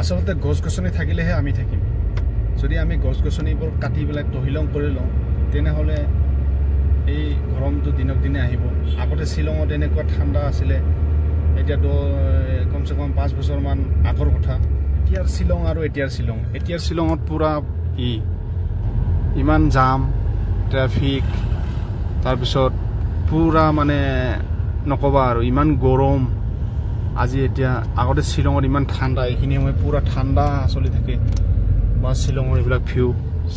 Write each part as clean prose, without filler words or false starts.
আচলতে গছ গছনি থাকিলেহে আমি থাকিম যদি আমি গছ গছনিবোৰ কাটি পেলাই তহিলং কৰি লওঁ তেনেহ'লে এই গৰমটো দিনক দিনে আহিব আগতে শ্বিলঙত এনেকুৱা ঠাণ্ডা আছিলে এতিয়াতো কমচে কম 5 বছৰমান আগৰ কথা এতিয়াৰ শ্বিলং আৰু এতিয়াৰ শ্বিলঙত পুৰা ইমান জাম ট্ৰাফিক তাৰপিছত পুৰা মানে নকবা আৰু ইমান গৰম আজি এতিয়া আগতে শ্বিলঙত ইমান ঠাণ্ডা এইখিনি সময় পুৰা ঠাণ্ডা চলি থাকে বা শ্বিলঙৰ এইবিলাক ভিউ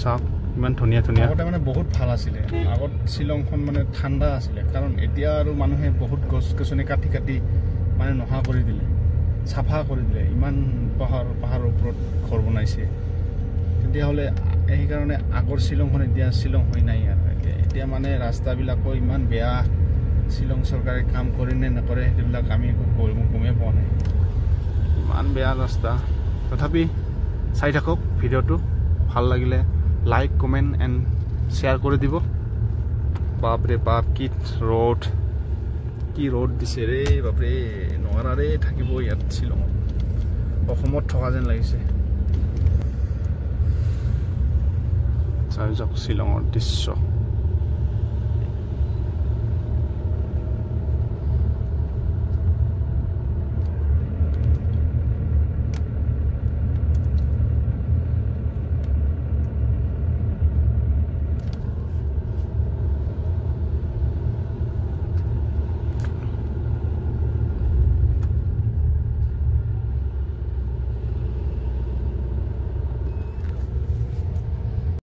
চাওক ইমান ধুনীয়া ধুনীয়া আগতে মানে বহুত ভাল আছিলে আগত শ্বিলংখন মানে ঠাণ্ডা আছিলে কাৰণ এতিয়া আৰু মানুহে বহুত গছ গছনি কাটি কাটি মানে নহা কৰি দিলে চাফা কৰি দিলে ইমান পাহাৰৰ ওপৰত ঘৰ বনাইছে তেতিয়াহ'লে সেইকাৰণে আগৰ শ্বিলংখন এতিয়া শ্বিলং হৈ নাই আৰু এতিয়া মানে ৰাস্তাবিলাকো ইমান বেয়া শ্বিলং চৰকাৰে কাম কৰে নে নকৰে সেইবিলাক আমি গমেই পোৱা নাই ইমান বেয়া ৰাস্তা তথাপি চাই থাকক ভিডিঅ'টো ভাল লাগিলে লাইক কমেণ্ট এণ্ড শ্বেয়াৰ কৰি দিব বাপৰে বাপ কি ৰ'দ দিছে ৰে বাপৰে নোৱাৰে থাকিব ইয়াত শ্বিলঙত অসমত থকা যেন লাগিছে চাই যাওক শ্বিলঙৰ দৃশ্য